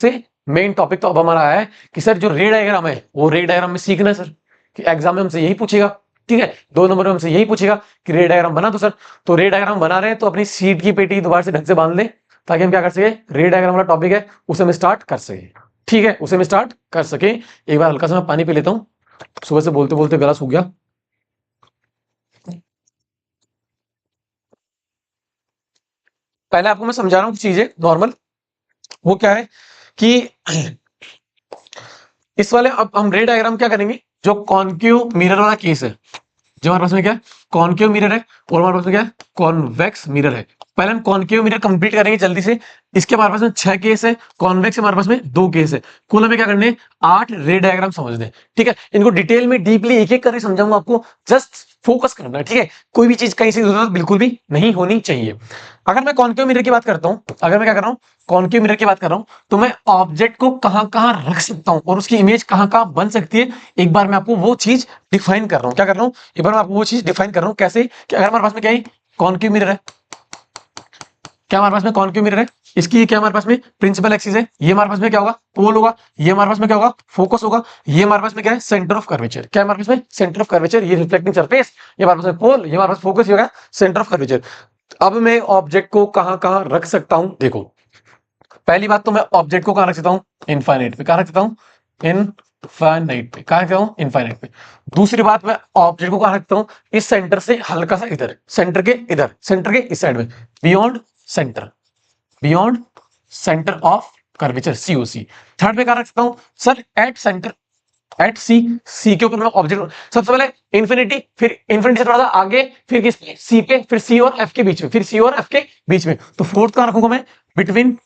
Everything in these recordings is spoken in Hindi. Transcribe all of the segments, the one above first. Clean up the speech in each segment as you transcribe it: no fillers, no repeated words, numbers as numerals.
से मेन टॉपिक तो अब हमारा आया है कि सर जो रे डायग्राम है वो रे डायग्राम में सीखना है सर, कि एग्जाम में हमसे यही पूछेगा। ठीक है, 2 नंबर में हमसे यही पूछेगा कि रे डायग्राम बना दो सर। तो रे डायग्राम बना रहे हैं तो अपनी सीट की पेटी दोबारा से ढंग से बांध ले, ताकि हम क्या कर सके, रे डायग्राम वाला टॉपिक है उसे हम स्टार्ट कर सके। ठीक है, उसे हम स्टार्ट कर सके। एक बार हल्का सा मैं पानी पी लेता हूँ, सुबह से बोलते बोलते गला सूख गया। पहले आपको मैं समझा रहा हूँ चीजें नॉर्मल, वो क्या है कि इस वाले अब हम रे डायग्राम क्या करेंगे, जो कॉन्केव मिरर वाला केस है, जो हमारे पास में क्या है, कॉन्केव मिरर है, और हमारे पास में क्या है, कॉन्वेक्स मिरर है। पहले हम कॉन्केव मिरर कंप्लीट करेंगे जल्दी से। इसके हमारे पास में 6 केस है, कॉन्वेक्स हमारे पास में 2 केस है। कुल हमें क्या करने हैं, 8 रे डायग्राम समझने हैं। ठीक है, इनको डिटेल में डीपली एक एक करके समझाऊंगा आपको, जस्ट फोकस करना है। ठीक है, कोई भी चीज कहीं से जरूरत बिल्कुल भी नहीं होनी चाहिए। अगर मैं कॉन्केव मिरर की बात करता हूं, अगर मैं क्या कर रहा हूं, कॉन्केव मिरर की बात कर रहा हूं, तो मैं ऑब्जेक्ट को कहां कहां रख सकता हूं और उसकी इमेज कहां कहां बन सकती है, एक बार मैं आपको वो चीज डिफाइन कर रहा हूं। क्या कर रहा हूं, एक बार मैं आपको वो चीज डिफाइन कर रहा हूं। कैसे कि अगर हमारे पास में क्या है, कॉन्केव मिरर है, क्या हमारे पास में कॉन्केव मिरर है, इसकी क्या हमारे पास में प्रिंसिपल एक्सिस है, ये हमारे पास में क्या होगा, पोल होगा, ये हमारे पास में क्या होगा, फोकस होगा, ये हमारे पास में क्या है, सेंटर ऑफ कर्वेचर, क्या हमारे पास में सेंटर ऑफ कर्वेचर, ये रिफ्लेक्टिंग सरफेस, ये हमारे पास में पोल, ये हमारे पास फोकस, ये होगा सेंटर ऑफ कर्वेचर। अब मैं ऑब्जेक्ट को कहां कहां रख सकता हूं, देखो पहली बात तो मैं ऑब्जेक्ट को कहां रख सकता हूं, इनफाइनाइट पे, कहां रख सकता हूं, इनफाइनाइट पे, कहां रखता हूं, इनफाइनाइट पे। दूसरी बात, मैं ऑब्जेक्ट को कहां रखता हूं, इस सेंटर से हल्का सा इधर, सेंटर के इधर, सेंटर के इस साइड में, beyond centre, beyond centre of curvature COC. Third पे कहां रख सकता हूं सर, एट सेंटर, एट सी, सी के ऊपर मैं ऑब्जेक्ट, सबसे पहले इंफिनिटी, फिर इंफिनिटी से थोड़ा सा आगे, फिर किस पे, सी पे, फिर सी और एफ के बीच में, फिर सी और एफ के बीच में। तो फोर्थ कहां रखूंगा मैं, between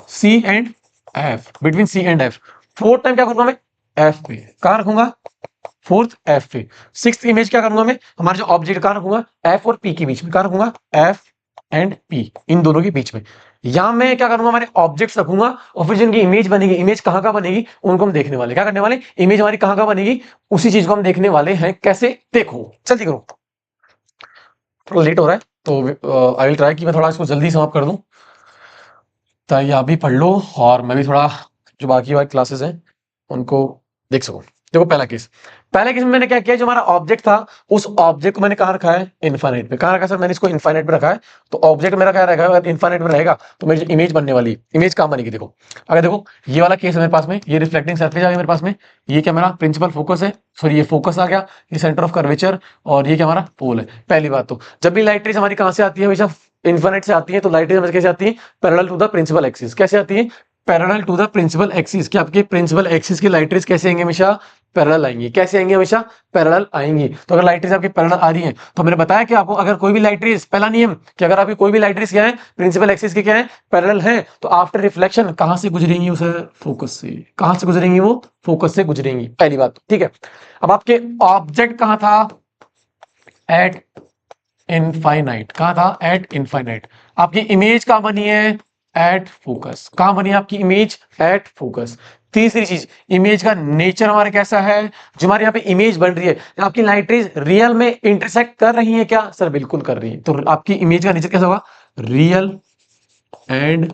C and F, between C and F. Fourth time क्या करूंगा मैं, एफ पे, कहां रखूंगा, फोर्थ एफ पे। सिक्स्थ इमेज क्या करूंगा मैं, हमारा जो ऑब्जेक्ट कहां रखूंगा, एफ और पी के बीच में, कहां रखूंगा, एफ एंड पी, इन दोनों के बीच में। यहां मैं क्या करूंगा, हमारे ऑब्जेक्ट्स रखूंगा, और फिर जिनकी इमेज बनेगी, इमेज कहां का बनेगी उनको हम देखने वाले, क्या करने वाले, इमेज हमारी कहां का बनेगी, उसी चीज को हम देखने वाले हैं। कैसे, देखो जल्दी करो, थोड़ा लेट हो रहा है, तो आई विल ट्राई कि मैं थोड़ा इसको जल्दी समाप्त कर दूं, ताकि आप भी पढ़ लो और मैं भी थोड़ा जो बाकी वाली क्लासेस हैं उनको देख सकूं। देखो पहला केस, पहले केस में मैंने क्या किया, जो हमारा ऑब्जेक्ट था उस ऑब्जेक्ट को मैंने कहां रखा है, इनफाइनाइट पे। कहां रखा सर, मैंने इसको इनफाइनाइट पे रखा है। तो ऑब्जेक्ट मेरा क्या रहेगा, अगर इनफाइनाइट में रहेगा तो मेरी जो इमेज बनने वाली, इमेज कहां बनेगी, देखो अगर देखो ये वाला केस है मेरे पास में, ये रिफ्लेक्टिंग सरफेस आ गया मेरे पास में, ये क्या मेरा प्रिंसिपल फोकस है, सॉरी ये फोकस आ गया, ये सेंटर ऑफ कर्वेचर, और ये क्या हमारा पोल है। पहली बात तो जब भी लाइट रेज हमारी कहां से आती है, हमेशा इनफाइनाइट से आती है, तो लाइट रेज हमेशा कैसे आती है, parallel to the principal axis. कैसे आती है, parallel to the principal axis. कि आपके प्रिंसिपल एक्सिस की लाइट रेज कैसे आएंगे, हमेशा पैरेलल आएंगी। कैसे आएंगी, हमेशा पैरेलल आएंगी। तो अगर लाइट रेज आपकी पैरेलल आ रही है, तो मैंने बताया कि आपको अगर कोई भी लाइट रेज, पहला नियम कि अगर आपकी कोई भी लाइट रेज क्या है, प्रिंसिपल एक्सिस के क्या है, पैरेलल है, तो आफ्टर रिफ्लेक्शन कहां से गुजरेंगी, उसे फोकस से, कहां से गुजरेंगी, वो फोकस से गुजरेंगी। पहली बात, ठीक है। अब आपके ऑब्जेक्ट कहां था, एट इनफाइनाइट, कहां था, एट इनफाइनाइट। आपकी इमेज कहां बनी है, एट फोकस, कहां बनी है आपकी इमेज, एट फोकस। तीसरी चीज, इमेज का नेचर हमारा कैसा है, जो हमारे यहाँ पे इमेज बन रही है, आपकी लाइट रेज रियल में इंटरसेक्ट कर रही है क्या, सर बिल्कुल कर रही है। तो आपकी इमेज का नेचर कैसा होगा, रियल एंड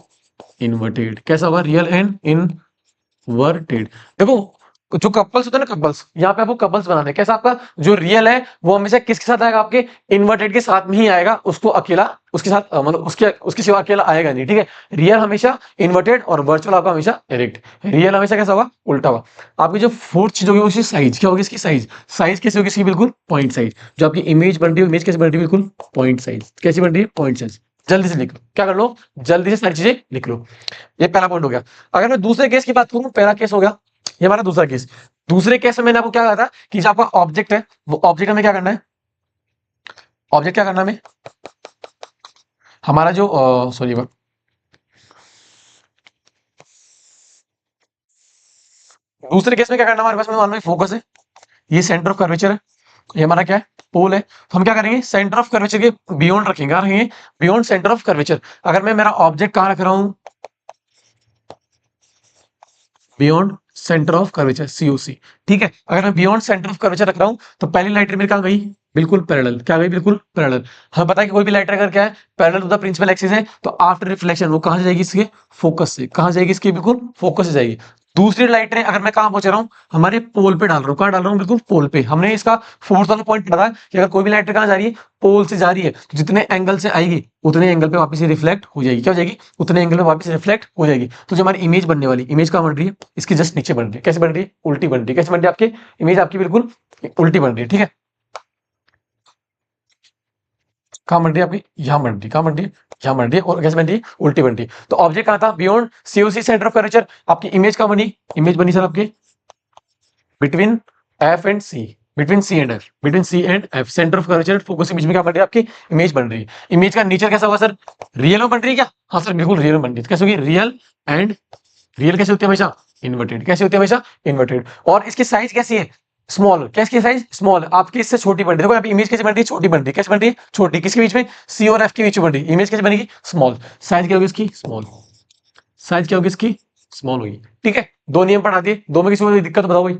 इन्वर्टेड। कैसा होगा, रियल एंड इनवर्टेड। देखो जो कपल्स होते हैं ना, कपल्स, यहाँ पे आपको कपल्स बनाने हैं। कैसा, आपका जो रियल है वो हमेशा किसके साथ आएगा, आपके इन्वर्टेड के साथ में ही आएगा, उसको अकेला, उसके साथ मतलब उसके सिवा अकेला आएगा नहीं। ठीक है, रियल हमेशा इन्वर्टेड, और वर्चुअल आपका हमेशा इरेक्ट। रियल हमेशा कैसा होगा, उल्टा होगा। आपकी जो फोर्थ चीज होगी उसकी साइज, क्या होगी इसकी साइज, साइज कैसी होगी इसकी, बिल्कुल पॉइंट साइज। जो आपकी इमेज बन रही है, इमेज कैसी बन रही है, बिल्कुल पॉइंट साइज। कैसी बन रही है, पॉइंट साइज। जल्दी से लिख लो, क्या कर लो, जल्दी से सारी चीजें लिख लो। ये पहला पॉइंट हो गया। अगर मैं दूसरे केस की बात करूं, पहला केस हो गया, ये हमारा दूसरा केस। दूसरे केस में मैंने आपको क्या कहा था कि जो आपका ऑब्जेक्ट है, वो ऑब्जेक्ट हमें क्या करना है, ऑब्जेक्ट क्या करना है हमें, हमारा जो सॉरी दूसरे केस में क्या करना है, हमारे पास में मान लो फोकस है, ये सेंटर ऑफ कर्वेचर है, ये हमारा क्या है, पोल है। तो हम क्या करेंगे, सेंटर ऑफ कर्वेचर के बियॉन्ड रखेंगे, क्या रखेंगे, बियॉन्ड सेंटर ऑफ कर्वेचर। अगर मैं मेरा ऑब्जेक्ट कहां रख रहा हूं, beyond centre of curvature COC. ठीक है, अगर मैं बियॉन्ड सेंटर ऑफ कर्वेचर रख रहा हूं, तो पहली लाइट रे मेरी कहां गई, बिल्कुल पैरेलल, क्या भाई बिल्कुल पैरेलल। हमें पता है कि कोई भी लाइट अगर क्या है parallel to the principal axis है, तो आफ्टर रिफ्लेक्शन वो कहां से जाएगी, इसके फोकस से। कहां जाएगी, इसके बिल्कुल फोकस से जाएगी। दूसरी लाइट रे अगर मैं कहां पहुंच रहा हूं, हमारे पोल पे डाल रहा हूं। कहां डाल रहा हूं, बिल्कुल पोल पे। हमने इसका फोर्थ वाला पॉइंट पढ़ा है कि अगर कोई भी लाइट कहां जा रही है, पोल से जा रही है, तो जितने एंगल से आएगी उतने एंगल पे वापस रिफ्लेक्ट हो जाएगी। क्या हो जाएगी, उतने एंगल पे वापस रिफ्लेक्ट हो जाएगी। तो जो हमारी इमेज बनने वाली, इमेज कहां बन रही है, इसकी जस्ट नीचे बन रही है। कैसे बन रही है, उल्टी बन रही है। कैसे बन रही है, आपकी इमेज आपकी बिल्कुल उल्टी बन रही है। ठीक है, कहाँ बन रही है आपकी, यहाँ बन रही है। कहाँ बन रही है, यहाँ बन रही है। और कैसे बन रही है, उल्टी बन रही है। तो ऑब्जेक्ट कहाँ था, beyond COC centre of curvature. आपकी इमेज कहाँ बनी, इमेज बनी सर आपकी between F and C, between C and F, between C and F, centre of curvature focus के बीच में क्या बन रही है, आपकी इमेज बन रही है। इमेज का नेचर कैसा होगा सर, रियल में बन रही है क्या, हाँ सर बिल्कुल रियल में बन रही है। कैसे होगी, रियल एंड रियल कैसे होती है हमेशा, इन्वर्टेड। कैसे होती है हमेशा, इन्वर्टेड। और इसकी साइज कैसी है, स्मॉल। कैसी साइज, स्मॉल। आपकी इससे छोटी बन रही है। देखो यहाँ पे इमेज कैसे बन रही है, छोटी बन रही है। कैसे बन रही है, छोटी। किसके बीच में, सी और एफ के बीच में बन रही है। इमेज कैसे बनेगी, स्मॉल। साइज क्या होगी इसकी, स्मॉल। साइज क्या होगी इसकी, स्मॉल होगी। ठीक है, दो नियम पढ़ा दिए। दो में किसी को कोई दिक्कत तो बताओ भाई,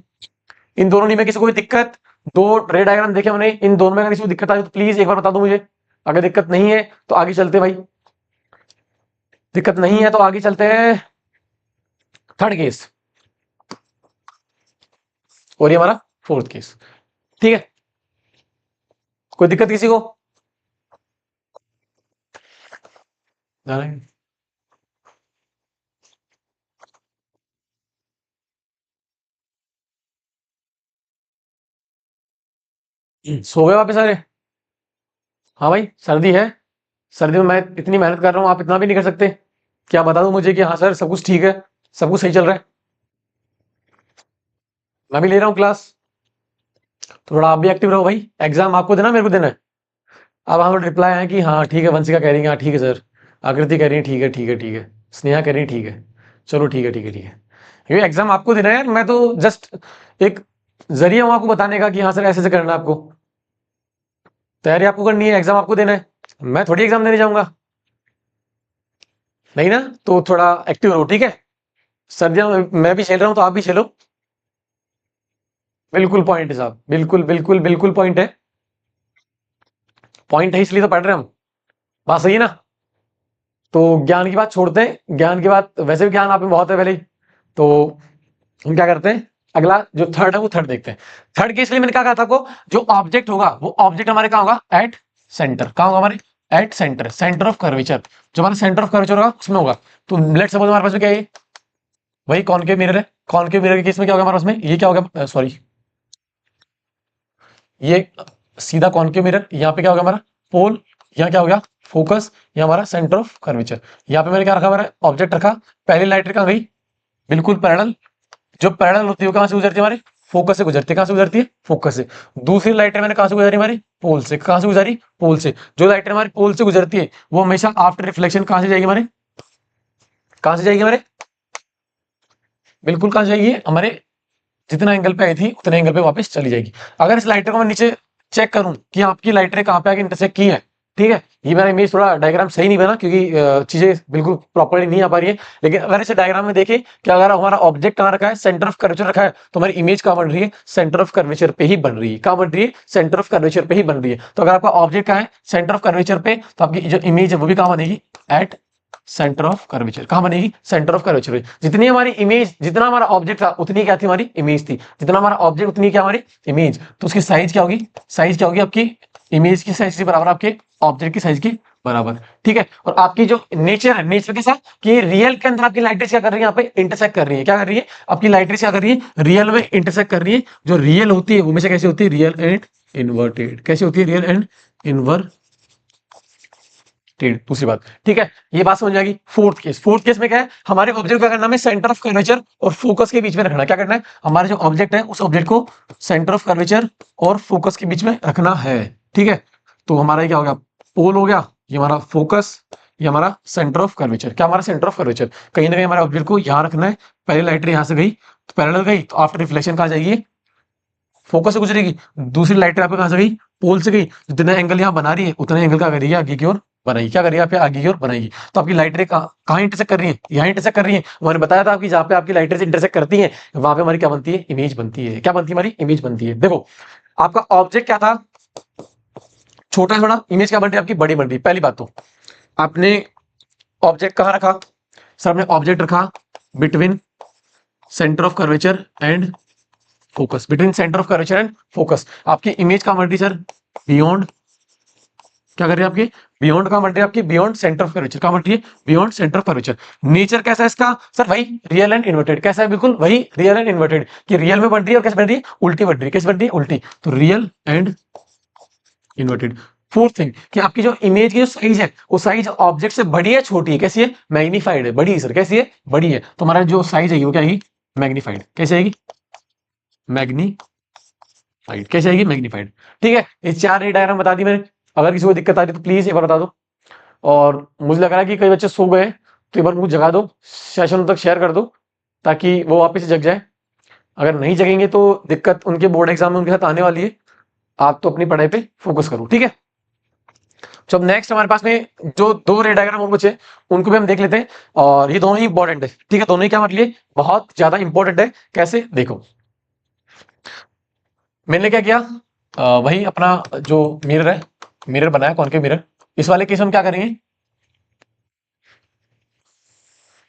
इन दोनों नियम में किसी को कोई दिक्कत। दो रे डायग्राम देखे हमने, इन दोनों में अगर किसी को दिक्कत आई तो प्लीज एक बार बता दो मुझे। अगर दिक्कत नहीं है तो आगे चलते भाई, दिक्कत नहीं है तो आगे चलते हैं। थर्ड केस और ये हमारा फोर्थ केस। ठीक है, कोई दिक्कत किसी को, सो गए वापस सारे। हाँ भाई सर्दी है, सर्दी में मैं इतनी मेहनत कर रहा हूँ, आप इतना भी नहीं कर सकते। क्या बता दूं मुझे कि हाँ सर सब कुछ ठीक है, सब कुछ सही चल रहा है। मैं भी ले रहा हूँ क्लास, थोड़ा आप भी एक्टिव रहो भाई। एग्जाम आपको देना, मेरे को देना है। अब हम रिप्लाई आए कि हाँ ठीक है, वंशिका कह रही है हाँ ठीक है सर, आकृति कह रही है ठीक है ठीक है ठीक है, स्नेहा कह रही है ठीक है, चलो ठीक है ठीक है ठीक है। ये एग्जाम आपको देना है यार, मैं तो जस्ट एक जरिया हूँ आपको बताने का कि हाँ सर ऐसे ऐसे करना है आपको। तैयारी आपको करनी है, एग्जाम आपको देना है, मैं थोड़ी एग्जाम देने जाऊंगा। नहीं ना, तो थोड़ा एक्टिव रहो। ठीक है, सर्दियां में मैं भी खेल रहा हूं तो आप भी खेलो। बिल्कुल पॉइंट है साहब, बिल्कुल बिल्कुल बिल्कुल पॉइंट है। पॉइंट है इसलिए तो पढ़ रहे हैं हम, बात सही है ना। तो ज्ञान की बात छोड़ते हैं, ज्ञान की बात वैसे भी ज्ञान आप में बहुत है पहले ही। तो हम क्या करते हैं, अगला जो थर्ड है वो थर्ड देखते हैं। थर्ड के इसलिए मैंने क्या कहा था आपको, जो ऑब्जेक्ट होगा वो ऑब्जेक्ट हमारे कहाँ होगा, एट सेंटर। कहाँ होगा हमारे, at centre, centre of curvature. जो हमारा सेंटर ऑफ कर्वेचर होगा उसमें होगा। तो लेट्स सपोज हमारे पास में क्या है, वही कॉनकेव मिरर है। कॉनकेव मिरर के केस में क्या होगा हमारे पास में, ये क्या होगा, सॉरी ये सीधा कॉनकेव मिरर। यहाँ पे क्या होगा हमारा, पोल। यहाँ क्या हो गया, फोकस। ये हमारा सेंटर ऑफ कर्वेचर। यहाँ पे मैंने क्या रखा, हमारा ऑब्जेक्ट रखा। पहली लाइट कहाँ गई, बिल्कुल पैरेलल। जो पैरेलल होती है वो कहां से गुजरती है, हमारे फोकस से गुजरती है। कहां से गुजरती है, फोकस से। दूसरी लाइटर मैंने कहां से गुजारी, हमारी पोल से। कहां से गुजारी, पोल से। जो लाइटर हमारी पोल से गुजरती है वो हमेशा आफ्टर रिफ्लेक्शन कहां से जाएगी, हमारे कहां से जाएगी, हमारे बिल्कुल कहां से जाएगी, हमारे जितना एंगल पे आई थी उतने एंगल पे वापस चली जाएगी। अगर इस लाइटर को मैं नीचे चेक करूं कि आपकी लाइटर कहां पे आके इंटरसेक्ट की है, ठीक है, ये मेरा इमेज थोड़ा डायग्राम सही नहीं बना क्योंकि चीजें बिल्कुल प्रॉपर्ली नहीं आ पा रही है। लेकिन अगर इसे डायग्राम में देखें कि अगर हमारा ऑब्जेक्ट कहां रखा है, सेंटर ऑफ कर्वेचर रखा है, तो हमारी इमेज कहां बन रही है, सेंटर ऑफ कर्वेचर पे ही बन रही है। कहां बन रही है, सेंटर ऑफ कर्वेचर पे ही बन रही है। तो अगर आपका ऑब्जेक्ट कहां है, सेंटर ऑफ कर्वेचर पे, तो आपकी जो इमेज है वो भी कहां बनेगी, एट सेंटर ऑफ कर्वेचर। कहां बनेगी, सेंटर ऑफ कर्वेचर। जितनी हमारी इमेज, जितना हमारा ऑब्जेक्ट था उतनी क्या थी, हमारी इमेज थी। जितना हमारा ऑब्जेक्ट उतनी क्या हमारी इमेज। तो उसकी साइज क्या होगी, साइज क्या होगी आपकी इमेज की साइज के बराबर, आपके ऑब्जेक्ट की साइज की बराबर। ठीक है, और आपकी जो नेचर है, नेचर के साथ कि रियल के अंदर आपकी लाइट रेस क्या कर रही है, यहाँ पे इंटरसेक्ट कर रही है। क्या कर रही है, आपकी लाइट रेस क्या कर रही है, रियल में इंटरसेक्ट कर रही है। जो रियल होती है वो हमेशा कैसे होती है, रियल एंड इन्वर्टेड। कैसे होती है, रियल एंड इन्वर्टेड। दूसरी बात, ठीक है, ये बात समझ जाएगी। फोर्थ केस, फोर्थ केस में क्या है, हमारे ऑब्जेक्ट का करना है सेंटर ऑफ कर्वेचर और फोकस के बीच में रखना। क्या करना है, हमारे जो ऑब्जेक्ट है उस ऑब्जेक्ट को सेंटर ऑफ कर्वेचर और फोकस के बीच में रखना है। ठीक है, तो हमारा ये क्या हो गया, पोल हो गया, ये हमारा फोकस, ये हमारा सेंटर ऑफ कर्वेचर। क्या हमारा सेंटर ऑफ कर्वेचर, कहीं ना कहीं हमारे ऑब्जेक्ट को यहाँ रखना है। पहली लाइटर यहाँ से गई तो पैरेलल गई, तो आफ्टर रिफ्लेक्शन कहाँ जाएगी, फोकस से गुजरेगी। दूसरी लाइटर आपके कहां से गई, पोल से गई। जितना एंगल यहाँ बना रही है उतने एंगल का करेगी आगे की ओर बनाएगी। क्या करेगी, पे आगे की ओर बनाएगी। तो आपकी लाइटें कहाँ इंटरसेक्ट कर रही है, यहाँ इंटरसेक्ट कर रही है। मैंने बताया था आपकी जहाँ पे आपकी लाइटें इंटरसेक्ट करती है वहां पे हमारी क्या बनती है, इमेज बनती है। क्या बनती है, हमारी इमेज बनती है। देखो आपका ऑब्जेक्ट क्या था, छोटा है थोड़ा, इमेज क्या बन रही है आपकी, बड़ी बन रही है। पहली बात तो आपने ऑब्जेक्ट कहाँ रखा सर, आपने ऑब्जेक्ट रखा between centre of curvature and focus, between centre of curvature and focus. आपकी इमेज कहाँ बन रही है सर, बियॉन्ड, क्या कर रही है आपकी, बियॉन्ड कहाँ बन रही है आपकी, बियॉन्ड सेंटर ऑफ कर्वेचर। कहाँ बन रही है, beyond centre of curvature. Nature कैसा है इसका सर, वही रियल एंड इन्वर्टेड। कैसा है, बिल्कुल वही रियल एंड इन्वर्टेड, कि रियल में बन रही है और कैसे बन रही है, उल्टी बन रही है। कैसे बन रही है, उल्टी। तो real and inverted. Fourth thing कि आपकी जो इमेज की जो साइज है, वो साइज ऑब्जेक्ट से बड़ी है छोटी है, कैसी है, मैग्नीफाइड है। बड़ी है सर, कैसी है, बड़ी है। तो हमारा जो साइज है वो क्या आएगी, मैग्नीफाइड। कैसे आएगी, मैग्नीफाइड। कैसे आएगी, मैग्नीफाइड। ठीक है, ये चार डायग्राम बता दी मैंने। अगर किसी को दिक्कत आ रही है तो प्लीज एक बार बता दो। और मुझे लग रहा है कि कई बच्चे सो गए, तो एक बार मुझे जगा दो, सेशन तक शेयर कर दो, ताकि वो वापस से जग जाए। अगर नहीं जगेंगे तो दिक्कत उनके बोर्ड एग्जाम में उनके साथ आने वाली है। आप तो अपनी पढ़ाई पे फोकस करो, ठीक है। तो अब नेक्स्ट हमारे पास में जो दो रे डायग्राम और बचे, उनको भी हम देख लेते हैं। और ये दोनों ही इंपॉर्टेंट है, ठीक है। दोनों ही क्या हमारे लिए बहुत ज्यादा इंपॉर्टेंट है। कैसे, देखो मैंने क्या किया, वही अपना जो मिरर है, मिरर बनाया कॉनकेव मिरर। इस वाले केस में हम क्या करेंगे,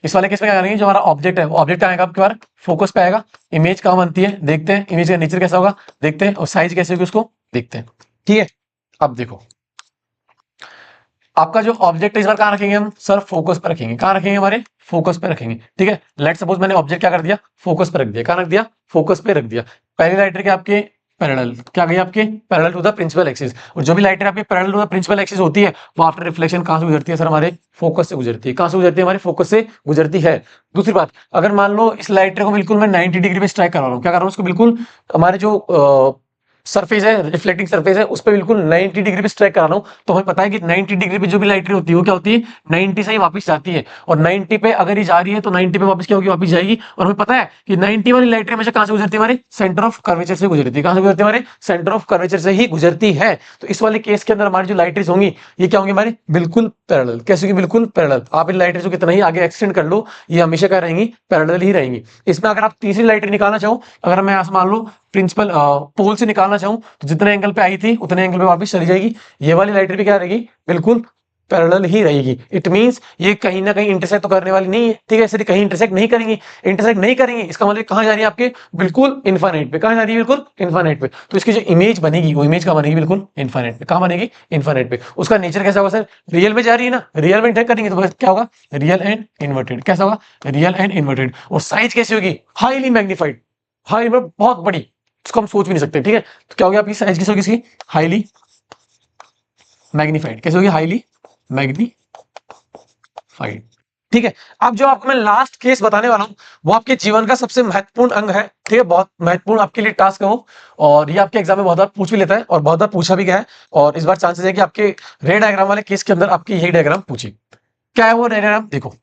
इस वाले केस में क्या करेंगे, जो हमारा ऑब्जेक्ट है वो ऑब्जेक्ट आएगा आपके बार फोकस पे आएगा। इमेज कहाँ बनती है देखते हैं, इमेज का नेचर कैसा होगा देखते हैं, और साइज कैसे होगी उसको देखते हैं, ठीक है। अब देखो आपका जो ऑब्जेक्ट है इस बार कहाँ रखेंगे हम सर, फोकस पे रखेंगे। कहाँ रखेंगे, हमारे फोकस पे रखेंगे, ठीक है। लेट सपोज मैंने ऑब्जेक्ट क्या कर दिया, फोकस पे रख दिया। कहाँ रख दिया, फोकस पे रख दिया। पहली लाइटर के आपके पैरेलल, क्या गई आपके parallel to the principal axis. और जो भी लाइटर आपके parallel to the principal axis होती है, वो आफ्टर रिफ्लेक्शन कहाँ से गुजरती है सर, हमारे फोकस से गुजरती है। कहाँ से गुजरती है, हमारे फोकस से गुजरती है। दूसरी बात, अगर मान लो इस लाइटर को बिल्कुल मैं 90 डिग्री पे स्ट्राइक कर रहा हूँ, क्या कर रहा हूँ उसको बिल्कुल हमारे जो सरफेस है, रिफ्लेक्टिंग सरफेस है, उस पर बिल्कुल 90 डिग्री पे स्ट्राइक करा रहा हूं, तो हमें पता है कि 90 डिग्री पे जो भी लाइट रे होती है वो क्या होती है, 90 से ही वापस जाती है। और 90 पे अगर ये जा रही है तो 90 पे वापस क्या होगी, वापस जाएगी। और हमें पता है कि 90 वाली लाइट रे हमेशा कहां से गुजरती है, हमारे सेंटर ऑफ कर्वेचर से गुजरती है। कहां से गुजरती है, हमारे सेंटर ऑफ कर्वेचर से ही गुजरती है। तो इस वाले केस के अंदर हमारी जो लाइट रेज होंगी, ये क्या होंगी, हमारी बिल्कुल पैरेलल। कैसे होगी, बिल्कुल पैरेलल। आप इन लाइट रेज को कितना ही आगे एक्सटेंड कर लो, ये हमेशा क्या रहेंगी, पैरेलल ही रहेंगी। इसमें अगर आप तीसरी लाइट रे निकालना चाहो, अगर मैं मान लो प्रिंसिपल पोल से निकालना चाहूं, तो जितने एंगल पे आई थी उतने एंगल पे वापस चली जाएगी। ये वाली लाइटर भी क्या रहेगी, बिल्कुल पैरेलल ही रहेगी। इट मींस ये कहीं ना कहीं इंटरसेक्ट तो करने वाली नहीं है, ठीक है। इसलिए कहीं इंटरसेक्ट नहीं करेंगी, इंटरसेक्ट नहीं करेंगी, इसका मतलब कहां जा रही है, आपके बिल्कुल इनफाइनाइट पे। कहां जा रही है, बिल्कुल इनफाइनाइट पे। तो इसकी जो इमेज बनेगी, वो इमेज कहां बनेगी, बिल्कुल इनफाइनाइट पे। कहां बनेगी, इनफाइनाइट पे। उसका नेचर कैसा होगा सर, रियल में जा रही है ना, रियल में इंटरसेक्ट करेंगे तो क्या होगा, रियल एंड इन्वर्टेड। कैसा होगा, रियल एंड इन्वर्टेड। और साइज कैसी होगी, हाईली मैग्नीफाइड, हाई मतलब बहुत बड़ी, इसको हम सोच भी नहीं सकते, ठीक है। तो क्या हो गया, आपकी साइज किस होगी, इसकी हाईली मैग्नीफाइड। कैसे होगी, हाईली मैग्नीफाइड, ठीक है। अब जो आपको मैं लास्ट केस बताने वाला हूं, वो आपके जीवन का सबसे महत्वपूर्ण अंग है, ठीक है। बहुत महत्वपूर्ण आपके लिए टास्क है वो, और ये आपके एग्जाम में बहुत बार पूछ भी लेता है और बहुत बार पूछा भी गया है। और इस बार चांसेस है कि आपके रे डायग्राम वाले केस के अंदर आपकी यही डायग्राम पूछी। क्या है वो रे डायग्राम, देखो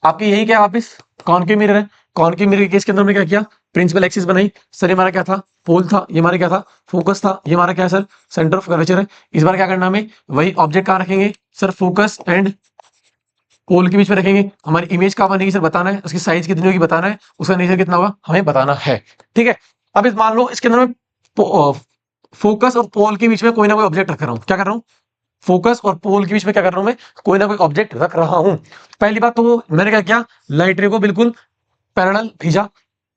आपकी यही क्या है, वापिस कॉनकेव मिरर है। कॉनकेव मिरर के केस के अंदर हमने क्या किया, प्रिंसिपल एक्सिस बनाई सर। ये हमारा क्या था, पोल था। ये हमारा क्या था, फोकस था। ये हमारा क्या है सर, सेंटर ऑफ कर्वेचर है। इस बार क्या करना हमें, वही ऑब्जेक्ट कहां रखेंगे सर, फोकस एंड पोल के बीच में रखेंगे। हमारी इमेज कहां बनेगी सर, बताना है। उसकी साइज कितनी होगी बताना है, उसका नेचर कितना होगा हमें बताना है, ठीक है। अब इस मान लो इसके अंदर मैं फोकस और पोल के बीच में कोई ना कोई ऑब्जेक्ट रख रहा हूं। क्या कर रहा हूं, फोकस और पोल के बीच में क्या कर रहा हूं मैं, कोई ना कोई ऑब्जेक्ट रख रहा हूं। पहली बात तो मैंने क्या किया, लाइट रे को बिल्कुल पैरेलल भेजा।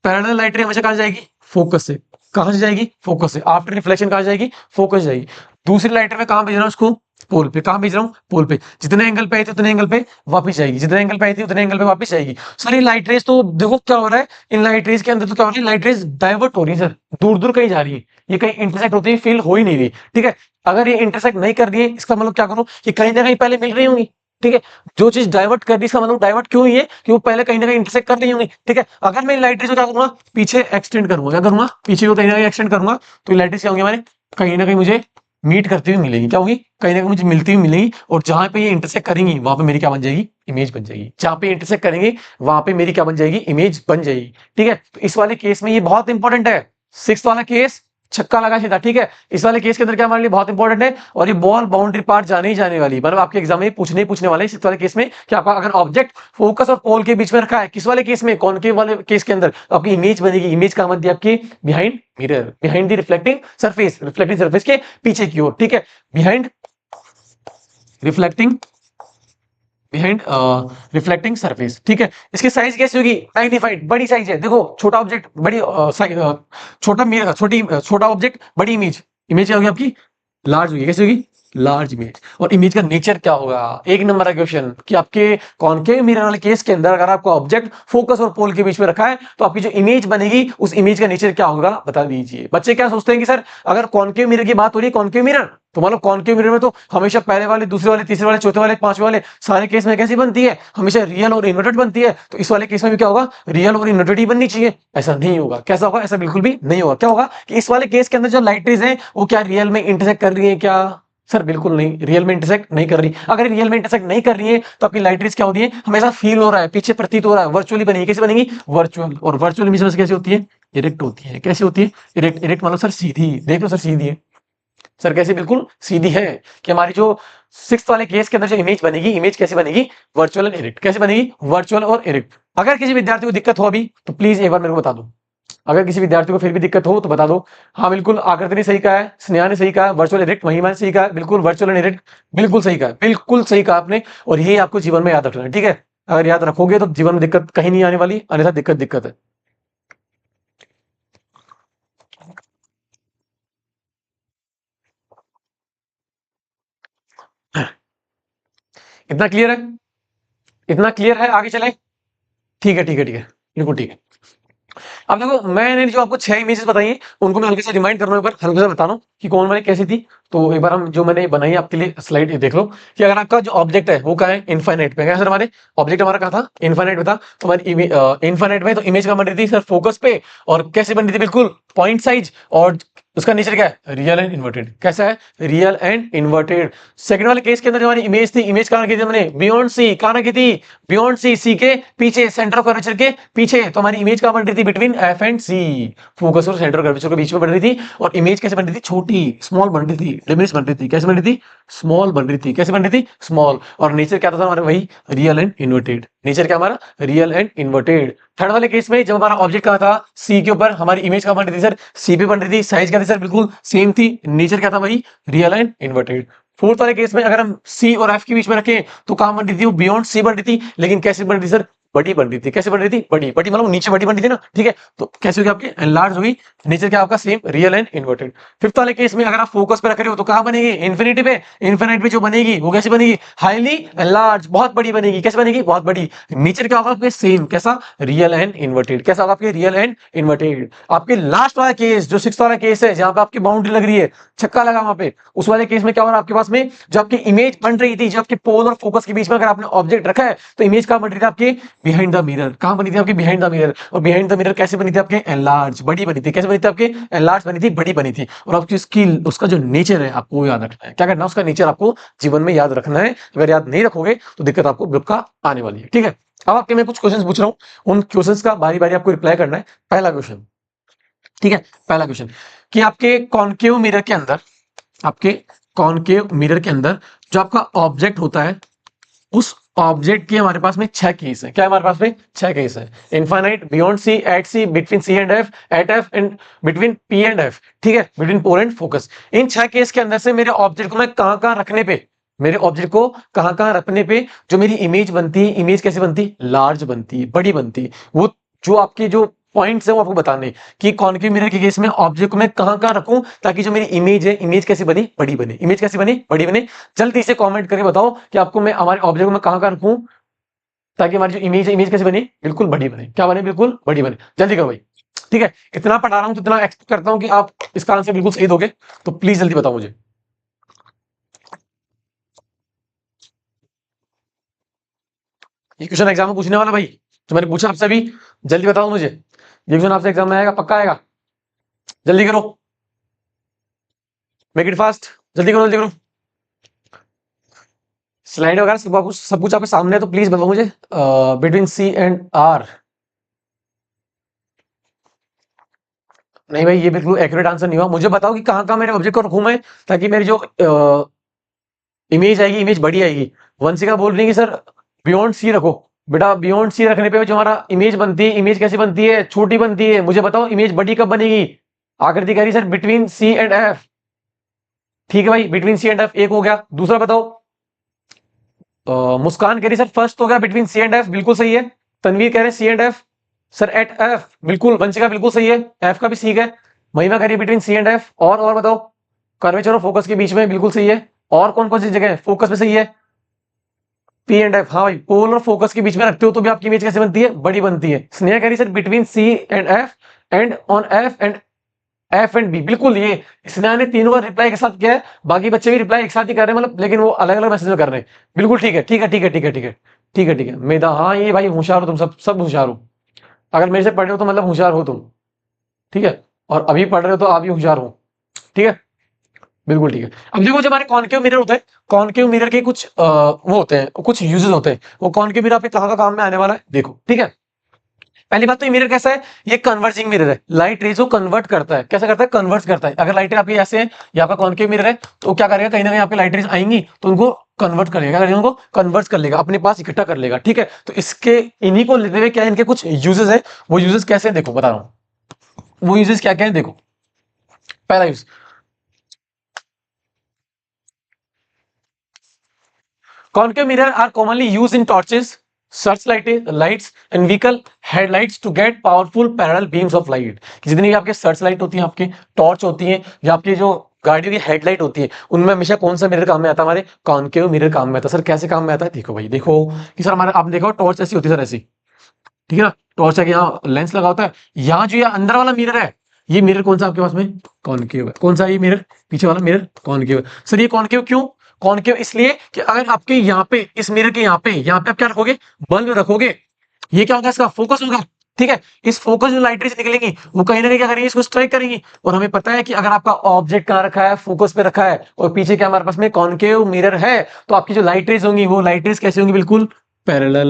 पैरेलल लाइट रे हमेशा कहां जाएगी, फोकस से। कहां से जाएगी, फोकस से। आफ्टर रिफ्लेक्शन कहां जाएगी, फोकस जाएगी। दूसरी लाइट रे में कहां भेज रहा हूं उसको, पोल पे। कहां भेज रहा हूं, पोल पे। जितने एंगल पे आई थी उतने एंगल पे वापस जाएगी, जितने एंगल पे आई थी उतने एंगल पे वापस जाएगी। सर ये लाइट रेज तो देखो क्या हो रहा है, इन लाइट रेज के अंदर तो क्या हो रहा है, लाइट रेज डाइवर्ट हो रही है सर, दूर दूर कहीं जा रही है। ये कहीं इंटरसेक्ट होती है, फील हो ही नहीं रही, ठीक है। अगर ये इंटरसेक्ट नहीं कर रही है, इसका मतलब क्या करो, ये कहीं ना कहीं पहले मिल रही होंगी, ठीक है। जो चीज डाइवर्ट कर रही है, इसका मतलब डाइवर्ट क्यों हुई है, कि वो पहले कहीं ना कहीं इंटरसेक्ट कर रही होंगी, ठीक है। अगर मैं लाइट रेज को क्या करूंगा, पीछे एक्सटेंड करूंगा। क्या करूंगा, पीछे को कहीं ना कहीं एक्सटेंड करूंगा, तो लाइट रेज क्या होंगे हमारे, कहीं ना कहीं मुझे मीट करती हुई मिलेगी। क्या होगी, कहीं ना कहीं मुझे मिलती हुई मिलेगी। और जहां पे ये इंटरसेक्ट करेंगी, वहां पे मेरी क्या बन जाएगी, इमेज बन जाएगी। जहां पे इंटरसेक्ट करेंगे वहां पे मेरी क्या बन जाएगी, इमेज बन जाएगी, ठीक है। तो इस वाले केस में ये बहुत इंपॉर्टेंट है, सिक्स्थ वाला केस छक्का लगा सीधा, ठीक है। इस वाले केस के अंदर क्या हमारे लिए बहुत इंपॉर्टेंट है, और ये बॉल बाउंड्री पार जाने ही जाने वाली, मतलब आपके एग्जाम में पूछने वाले इस वाले केस में कि आपका अगर ऑब्जेक्ट फोकस और पोल के बीच में रखा है, किस वाले केस में, कॉनकेव वाले केस के अंदर, तो आपकी इमेज बनेगी। इमेज कहां बनती है आपकी? Behind mirror, behind the reflecting surface के पीछे की ओर, ठीक है। Behind reflecting behind reflecting surface, ठीक है। इसकी साइज कैसी होगी? मैग्नीफाइड, बड़ी साइज है। देखो छोटा ऑब्जेक्ट बड़ी छोटा ऑब्जेक्ट बड़ी इमेज, इमेज क्या होगी आपकी? लार्ज होगी। कैसी होगी? Large image. और इमेज का नेचर क्या होगा? एक नंबर का क्वेश्चन कि आपके कॉनकेव मिरर वाले केस के अंदर अगर आपका ऑब्जेक्ट फोकस और पोल के बीच में रखा है, तो आपकी जो इमेज बनेगी उस इमेज का नेचर क्या होगा बता दीजिए। बच्चे क्या सोचते हैं कि सर अगर कॉनकेव मिरर की बात हो रही है, कॉनकेव मिरर तो मतलब कॉनकेव मिरर में तो हमेशा पहले वाले, दूसरे वाले, तीसरे वाले, चौथे वाले, पांचवे वाले सारे केस में कैसी बनती है? हमेशा रियल और इन्वर्टेड बनती है। तो इस वाले केस में भी क्या होगा? रियल और इन्वर्टेड ही बननी चाहिए। ऐसा नहीं होगा। कैसा होगा? ऐसा बिल्कुल भी नहीं होगा। क्या होगा कि इस वाले केस के अंदर जो लाइट रेज है वो क्या रियल में इंटरसेक्ट कर रही है क्या? सर बिल्कुल नहीं, रियल में इंटरसेक्ट नहीं कर रही। अगर रियल में इंटरसेक्ट नहीं कर रही है तो आपकी लाइट रेज क्या होती है? हमेशा फील हो रहा है, पीछे प्रतीत हो रहा है, वर्चुअली बनेगी। कैसे बनेगी? वर्चुअल। और वर्चुअल इमेज कैसे होती है? इरेक्ट होती है। कैसे होती है? इरेक्ट। इरेक्ट मतलब सर सीधी, देख लो सर सीधी है। सर कैसे? बिल्कुल सीधी है। कि हमारी जो सिक्स्थ वाले केस के अंदर जो इमेज बनेगी, इमेज कैसे बनेगी? Virtual and erect. कैसे बनेगी? वर्चुअल और इरेक्ट। अगर किसी विद्यार्थी को दिक्कत हो अभी तो प्लीज एक बार मेरे को बता दो। अगर किसी विद्यार्थी को फिर भी दिक्कत हो तो बता दो। हाँ बिल्कुल, आकृति ने सही कहा है, स्नेहा ने सही कहा है, वर्चुअल इरेक्ट, महिमा ने सही कहा है, बिल्कुल वर्चुअल एंड इरेक्ट, बिल्कुल सही कहा है, बिल्कुल सही कहा आपने। और यही आपको जीवन में याद रखना है, ठीक है। अगर याद रखोगे तो जीवन में दिक्कत कहीं नहीं आने वाली, अन्यथा दिक्कत दिक्कत है। इतना क्लियर है? इतना क्लियर है? आगे चले? ठीक है, ठीक है, ठीक है, बिल्कुल ठीक है। अब देखो, मैंने जो आपको 6 इमेजेस बताई हैं उनको मैं हल्के से रिमाइंड कर रहा हूँ, एक बार हल्के से बता रहा हूँ कि कौन वाली कैसी थी। तो एक बार हम जो मैंने बनाई है आपके लिए स्लाइड ये देख लो कि अगर आपका जो ऑब्जेक्ट है वो कहाँ है? इनफाइनाइट पे। क्या सर हमारे ऑब्जेक्ट हमारा कहाँ था? इनफाइनाइट पे था। तो हमारी इनफाइनाइट में तो इमेज कहाँ बन रही थी सर? फोकस पे। और कैसे बन रही थी? बिल्कुल पॉइंट साइज। और उसका नेचर क्या है? Real and inverted. कैसा है? Real and inverted. सेकंड वाले केस के अंदर जो हमारी इमेज थी, इमेज कहाँ रखी थी हमने? Beyond C. कहाँ रखी थी? बियॉन्ड सी, सी के पीछे, सेंटर ऑफ कर्वेचर के पीछे। तो हमारी इमेज कहाँ बन रही थी? Between F and C. Focus और सेंटर ऑफ कर्वेचर के बीच में बन रही थी। और इमेज कैसे बन रही थी? छोटी, स्मॉल बन रही थी, डिमिनिश बन रही थी। कैसे बन रही थी? स्मॉल बन रही थी। कैसे बन रही थी? स्मॉल। और नेचर क्या था हमारा? वही रियल एंड इन्वर्टेड। नेचर क्या हमारा? Real and inverted. थर्ड वाले केस में जब हमारा ऑब्जेक्ट कहाँ था? सी के ऊपर, हमारी इमेज कहाँ बन रही थी सर? सी पे बन रही थी। साइज क्या थी सर? बिल्कुल सेम थी। नेचर क्या था? वही रियल एंड इन्वर्टेड। फोर्थ वाले केस में अगर हम सी और एफ के बीच में रखें तो कहां बन रही थी? वो बियॉन्ड सी बन रही थी। लेकिन कैसे बन रही थी सर? बड़ी बन रही थी। कैसे बन रही थी? बड़ी। बड़ी मतलब नीचे बड़ी बन रही थी ना, ठीक है। तो कैसे होगी आपकी? एनलार्ज होगी। नेचर क्या आपका? Same, real and inverted. Fifth वाले केस में अगर आप फोकस पे रख रहे हो तो कहां बनेगी? इन्फिनिटी पे। इन्फिनिटी पे जो बनेगी वो कैसे बनेगी? हाईली एनलार्ज, बहुत बड़ी बनेगी। कैसे बनेगी? बहुत बड़ी। नेचर क्या होगा आपके? सेम। कैसा? Real and inverted. कैसा होगा आपके? Real and inverted. आपके लास्ट वाला केस जो सिक्स्थ वाला केस है, जहां पे आपकी बाउंड्री लग रही है, छक्का लगा वहां पे, उस वाले केस में क्या हो रहा है आपके पास में? जो आपकी इमेज बन रही थी, जो आपके पोल और फोकस के बीच में अगर आपने ऑब्जेक्ट रखा है, तो इमेज कहां बन रही थी आपकी? Behind the mirror. कहां बनी थी आपकी? Behind the mirror. और बिहाइंड द मिरर कैसे बनी थी आपके? एनलार्ज, बड़ी बनी थी। कैसे बनी थी आपके? एनलार्ज बनी थी, बड़ी बनी थी। और आपकी स्किल, उसका जो नेचर है आपको वो याद रखना है। क्या करना है? उसका नेचर आपको जीवन में याद रखना है। अगर याद नहीं रखोगे तो दिक्कत आपको बुक्का आने वाली है, ठीक है। अब आपके मैं कुछ क्वेश्चंस पूछ रहा हूं, उन क्वेश्चंस का बारी बारी आपको रिप्लाई करना है। पहला क्वेश्चन, ठीक है। पहला क्वेश्चन कि आपके कॉनकेव मिरर के अंदर, आपके कॉनकेव मिरर के अंदर जो आपका ऑब्जेक्ट होता है, उस ऑब्जेक्ट के हमारे पास में 6 केस है। क्या है हमारे पास में? 6 केस है। Infinite, beyond C, at C, between C and F, at F and between P and F, ठीक है, बिटवीन पोल एंड फोकस। इन 6 केस के अंदर से मेरे ऑब्जेक्ट को मैं कहां कहां रखने पे, मेरे ऑब्जेक्ट को कहां कहां रखने पे जो मेरी इमेज बनती है, इमेज कैसे बनती? लार्ज बनती है, बड़ी बनती है। वो जो आपके जो पॉइंट्स है वो आपको बताने कि कॉनकेव मिरर के केस में ऑब्जेक्ट को मैं कहां कहां रखूं ताकि जो मेरी इमेज है, इमेज कैसी बनी? बड़ी बने। इमेज कैसी बनी? बड़ी बने। जल्दी से कमेंट करके बताओ कि आपको मैं हमारे ऑब्जेक्ट को मैं कहां कहां रखूं ताकि हमारी जो इमेज है, इमेज कैसे बने? बिल्कुल बड़ी बने। क्या बने? बिल्कुल बड़ी बने। जल्दी करो भाई, ठीक है। इतना पढ़ा रहा हूं तो इतना एक्सपेक्ट करता हूं कि आप इसका आंसर बिल्कुल सही दोगे। तो प्लीज जल्दी बताओ मुझे। ये क्वेश्चन एग्जाम में पूछने वाला भाई, जो मैंने पूछा आपसे अभी, जल्दी बताओ मुझे। ये क्वेश्चन आपसे एग्जाम में आएगा, पक्का आएगा। जल्दी करो, मेक इट फास्ट। जल्दी करो, जल्दी करो। स्लाइड वगैरह सब कुछ आपके सामने है, तो प्लीज बताओ मुझे। बिटवीन सी एंड आर, नहीं भाई, ये बिल्कुल एक्यूरेट आंसर नहीं हुआ। मुझे बताओ कि कहाँ कहाँ मेरे ऑब्जेक्ट को रखूं मैं, ताकि मेरी जो इमेज आएगी, इमेज बड़ी आएगी। वंशिका बोल रही है कि सर बियॉन्ड सी रखो। बेटा बियॉन्ड सी रखने पे जो हमारा इमेज बनती है, इमेज कैसी बनती है? छोटी बनती है। मुझे बताओ इमेज बड़ी कब बनेगी? आकृति कह रही sir between C and F. ठीक है भाई, बिटवीन सी एंड एफ एक हो गया। दूसरा बताओ, मुस्कान कह रही सर फर्स्ट हो गया बिटवीन सी एंड एफ, बिल्कुल सही है। तनवीर कह रहे C and F, sir at F, बिल्कुल। वंशिका बिल्कुल सही है, एफ का भी ठीक है। महिमा कह रही बिटवीन सी एंड एफ। और बताओ, कर्वेचर और फोकस के बीच में, बिल्कुल सही है। और कौन कौन सी जगह फोकस में सही है? पी एंड एफ, हाँ भाई, पोल और फोकस के बीच में रखते हो तो भी आपकी इमेज कैसे बनती है? बड़ी बनती है। स्नेहा कह रही sir between C and F and on F and B, बिल्कुल। ये स्नेहा ने तीनों का रिप्लाई एक साथ किया है, बाकी बच्चे भी रिप्लाई एक साथ ही कर रहे हैं, मतलब लेकिन वो अलग अलग मैसेज में कर रहे हैं। बिल्कुल ठीक है, ठीक है, ठीक है, ठीक है, ठीक है, ठीक है, ठीक है। मेधा, हाँ ये भाई होशियार हो तुम, सब सब होशियार हो। अगर मेरे से पढ़ रहे हो तो मतलब होशियार हो तुम, ठीक है। और अभी पढ़ रहे हो तो आप भी होशियार हो, ठीक है। बिल्कुल ठीक है। अब देखो, जब हमारे कॉनकेव मिरर होता है, कॉनकेव मिरर के कुछ वो होते हैं, कुछ यूजेस होते हैं। वो कॉनकेव मिरर आपके कहाँ का काम में आने वाला है, देखो, ठीक है। पहली बात तो ये मिरर कैसा है? ये कन्वर्जिंग मिरर है। लाइट रेज को कन्वर्ट करता है। कैसा करता है? कन्वर्ट करता है। अगर लाइट रे आपकी ऐसे है, ये आपका कॉनकेव मिरर है, तो क्या करेगा? कहीं ना कहीं आपकी लाइट रेज आएंगी तो उनको कन्वर्ट करेगा। क्या करेगा? उनको कन्वर्ट कर लेगा, अपने पास इकट्ठा कर लेगा, ठीक है। तो इसके इन्हीं को लेते हुए क्या इनके कुछ यूजेस है। वो यूजेस कैसे हैं देखो, बता रहा हूँ। वो यूजेस क्या क्या है देखो। पहला use, concave mirror are commonly used in torches, searchlights, lights and vehicle headlights to get powerful parallel beams of light। जितनी भी आपके सर्च लाइट होती है, आपकी टॉर्च होती है, या आपकी जो गाड़ियों की हेडलाइट होती है, उनमें हमेशा कौन सा मिरर काम में आता है? हमारे कॉनकेव मिरर काम में आता है। सर कैसे काम में आता है? देखो भाई, देखो कि सर हमारे, आप देखो टॉर्च ऐसी होती है सर, ऐसी, ठीक है ना। टॉर्च है कि यहाँ लेंस लगा होता है। यहाँ जो ये अंदर वाला मिरर है, ये मिरर कौन सा आपके पास में? कॉनकेव है। कौन सा ये मिरर? पीछे वाला मिरर कॉनकेव है। सर ये कॉनकेव क्यों? कॉनकेव इसलिए कि अगर आपके यहाँ पे, इस मिरर के यहाँ पे आप क्या रखोगे? बल्ब रखोगे। ये क्या होगा? इसका फोकस होगा, ठीक है। इस फोकस जो लाइट रेज निकलेंगी, वो कहीं ना कहीं क्या करेंगी? इसको स्ट्राइक करेंगी। और हमें पता है कि अगर आपका ऑब्जेक्ट कहाँ रखा है? फोकस पे रखा है, और पीछे क्या हमारे पास में कॉनकेव मिरर है, तो आपकी जो लाइट रेज होंगी, वो लाइट रेज कैसे होंगी? बिल्कुल पैरेलल।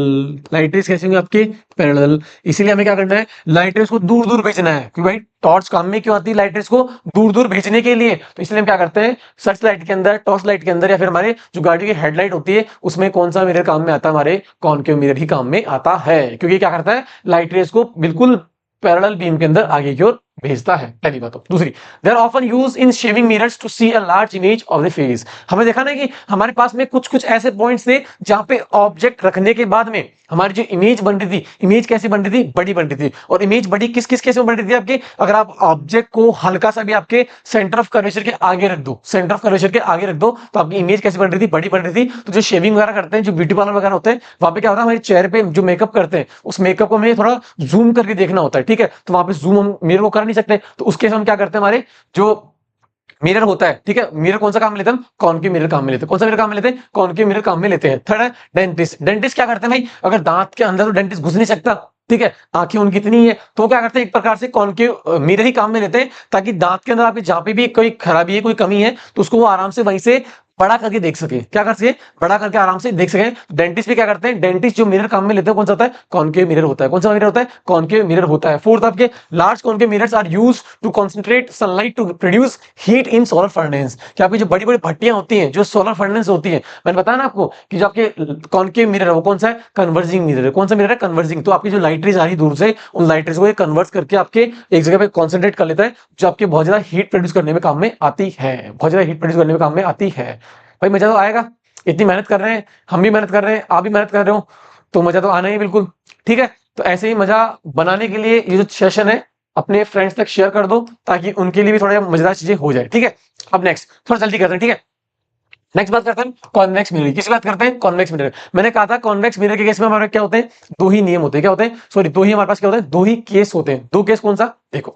लाइट रेज कैसे होंगे आपके? पैरेलल। इसीलिए हमें क्या करना है? लाइट रेज को दूर दूर भेजना है, क्योंकि भाई टॉर्च काम में क्यों आती है? लाइट रेज को दूर दूर भेजने के लिए। तो इसलिए हम क्या करते हैं? सर्च लाइट के अंदर, टॉर्च लाइट के अंदर, या फिर हमारे जो गाड़ी की हेडलाइट होती है, उसमें कौन सा मिरर काम में आता है? हमारे कॉनकेव मिरर ही काम में आता है, क्योंकि क्या करता है? लाइट रेज को बिल्कुल पैरेलल बीम के अंदर आगे की ओर भेजता है। पहली बात। तो दूसरी, they are often use in shaving mirrors to see a large image of the face. हमें देखा ना कि हमारे पास में कुछ कुछ ऐसे पॉइंट्स थे जहां पे ऑब्जेक्ट रखने के बाद में हमारी जो इमेज बन रही थी, इमेज कैसी बन रही थी? बड़ी बन रही थी। और इमेज बड़ी किस किस केस में बन रही थी आपकी? अगर आप ऑब्जेक्ट को हल्का सा भी आपके सेंटर ऑफ कर्वेचर के आगे रख दो, सेंटर ऑफ कर्वेचर के आगे रख दो, तो आपकी इमेज कैसी बन रही थी? बड़ी बन रही थी। तो जो शेविंग वगैरह करते हैं, जो ब्यूटी पार्लर वगैरह होते हैं, वहां पे क्या होता है? हमारे चेहरे पे जो मेकअप करते हैं, उस मेकअप को हमें थोड़ा जूम करके देखना होता है, ठीक है। तो वहां पे जूम हम मिरर को कर नहीं सकते, तो उसके हम क्या करते हैं? हमारे जो मिरर होता है, ठीक है, मिरर कौन सा काम में लेते हैं? हम कॉनकेव मिरर काम में लेते हैं। कौन सा मिरर काम में लेते हैं? कॉनकेव मिरर काम में लेते हैं। थर्ड है डेंटिस्ट। डेंटिस्ट क्या करते हैं भाई? अगर दांत के अंदर तो डेंटिस्ट घुस नहीं सकता, ठीक है, आंखें उनकी इतनी है, तो क्या करते हैं? एक प्रकार से कॉनकेव मिरर ही काम में लेते हैं, ताकि दांत के अंदर आपके जहां पे भी कोई खराबी है, कोई कमी है, तो उसको वो आराम से वहीं से बड़ा करके देख सके। क्या कर सके? बड़ा करके आराम से देख सके। डेंटिस्ट भी क्या करते हैं? डेंटिस्ट जो मिरर काम में लेते हैं, कौन सा होता है? कॉनकेव मिरर होता है। कौन सा मिरर होता है? कॉनकेव मिरर होता है। फोर्थ, आपके large concave mirrors are used to concentrate sunlight to produce heat in solar furnace. क्या आपकी जो बड़ी बड़ी भट्टियां होती हैं, जो सोलर फर्नेस होती है, मैंने बताया ना आपको कि जो आपके कॉनकेव मिरर है, वो कौन सा है? कन्वर्जिंग मिरर है। कौन सा मिरर है? कन्वर्जिंग। तो आपकी जो लाइट रेज आ रही दूर से, उन लाइट रेज को ये कन्वर्ट करके आपके एक जगह पे कॉन्सेंट्रेट कर लेता है, जो आपके बहुत ज्यादा हीट प्रोड्यूस करने में काम में आती है। बहुत ज्यादा हीट प्रोड्यूस करने में काम में आती है। भाई मजा तो आएगा। इतनी मेहनत कर रहे हैं, हम भी मेहनत कर रहे हैं, आप भी मेहनत कर रहे हो, तो मजा तो आना ही बिल्कुल, ठीक है। तो ऐसे ही मजा बनाने के लिए ये जो सेशन है, अपने फ्रेंड्स तक शेयर कर दो, ताकि उनके लिए भी थोड़ा मजेदार चीजें हो जाए, ठीक है। अब नेक्स्ट थोड़ा जल्दी करते हैं, ठीक है। नेक्स्ट बात करते हैं कॉन्वेक्स मिरर। किस बात करते हैं? Convex mirror. मैंने कहा था कॉन्वेक्स मिरर के केस में हमारे क्या होते हैं? दो ही नियम होते हैं। क्या होते हैं? सॉरी, दो ही हमारे पास क्या होते हैं? दो ही केस होते हैं। दो केस कौन सा? देखो,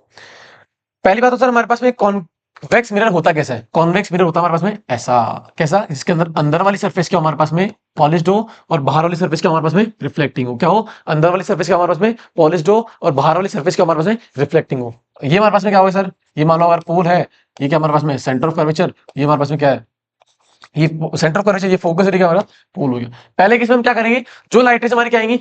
पहली बात तो सर हमारे पास में कॉन्वेक्स मिरर होता कैसा है? कॉन्वेक्स मिरर होता है हमारे पास में ऐसा। कैसा? इसके अंदर अंदर वाली सरफेस क्या हमारे पास में? पॉलिश्ड हो, और बाहर वाली सरफेस क्या हमारे पास में? रिफ्लेक्टिंग हो। क्या हो? अंदर वाली सरफेस क्या हमारे पास में? पॉलिश्ड हो, और बाहर वाली सरफेस क्या हमारे पास में? रिफ्लेक्टिंग हो। ये हमारे पास में क्या होगा सर? ये मान लो अगर पोल है, ये क्या हमारे पास में? Centre of curvature. ये हमारे पास में क्या है? ये सेंटर ऑफ कर्वेचर, ये फोकस एरिया क्या हमारा? पोल हो गया। पहले केस में हम क्या करेंगे? जो लाइट रेज हमारी क्या आएंगी?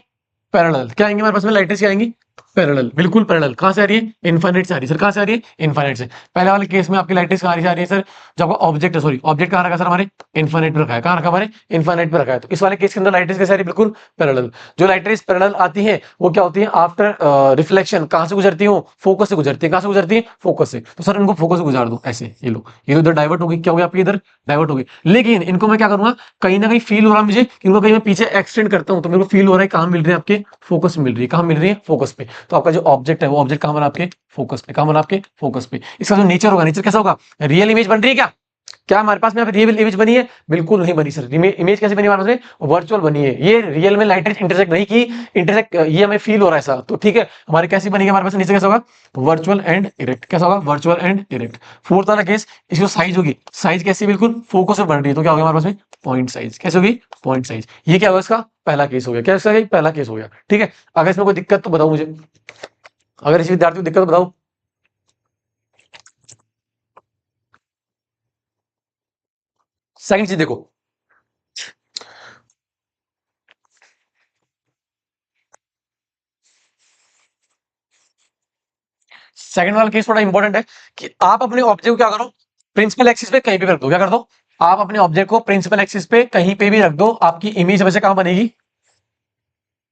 पैरेलल। क्या आएंगी हमारे पास में? लाइट रेज क्या आएंगी? पैरेलल, बिल्कुल पैरेलल। कहां से आ रही है? इनफाइनाइट से आ रही है सर। कहां से आ रही है? इनफाइनाइट से। पहले वाले केस में आपकी लाइट रेस कहां से आ रही है सर? जब आपका ऑब्जेक्ट है, सॉरी ऑब्जेक्ट कहां रखा सर? हमारे इनफाइनाइट पे रखा है। कहां रखा? हमारे इनफाइनाइट पे रखा है। तो इस वाले केस के अंदर लाइट रेस कैसे आ रही है? बिल्कुल पैरेलल। जो लाइट रेस पैरेलल आती है वो क्या होती है? आफ्टर रिफ्लेक्शन कहां से गुजरती है? फोकस से गुजरती है। कहां से गुजरती है? फोकस से। तो सर इनको फोकस से गुजार दो ऐसे, ये लो, ये तो इधर डाइवर्ट हो गई। क्या हो गया आपकी? इधर डाइवर्ट हो गई। लेकिन इनको मैं क्या करूंगा, कहीं ना कहीं फील हो रहा है मुझे, इनको कहीं मैं पीछे एक्सटेंड करता हूं तो मेरे को फील हो रहा है कहां मिल रही है? आपके फोकस मिल रही है। कहां मिल रही है? फोकस पे। तो आपका जो ऑब्जेक्ट है वो ऑब्जेक्ट कहां बना? आपके फोकस पे। कहां बना? आपके फोकस पे। इसका जो नेचर होगा, नेचर कैसा होगा? रियल इमेज बन रही है क्या? क्या हमारे पास में यहाँ पे रियल इमेज बनी है? बिल्कुल नहीं बनी सर। इमेज कैसे बनी हमारे पास में? वर्चुअल बनी है। ये रियल में लाइट इंटरसेक्ट नहीं की, इंटरसेक्ट ये हमें फील हो रहा है ऐसा। तो ठीक है, हमारी कैसी बनेगी? हमारे पास नीचे कैसा होगा? Virtual and erect. कैसा होगा? Virtual and erect. फोर्थ वाला केस, इसकी साइज होगी, साइज कैसी? बिल्कुल फोकस में बन रही है। तो क्या होगा हमारे पास में? Point size. कैसे होगी? Point size. ये क्या होगा? इसका पहला केस हो गया। क्या इसका? पहला केस हो गया। ठीक है, अगर इसमें कोई दिक्कत तो बताओ मुझे, अगर इस विद्यार्थी को दिक्कत तो बताओ। सेकंड चीज देखो, सेकंड वाला केस थोड़ा इंपॉर्टेंट है कि आप अपने ऑब्जेक्ट को क्या करो? प्रिंसिपल एक्सिस पे कहीं पे भी रख दो। क्या कर दो? आप अपने ऑब्जेक्ट को प्रिंसिपल एक्सिस पे कहीं पे भी रख दो, आपकी इमेज वैसे कहां बनेगी?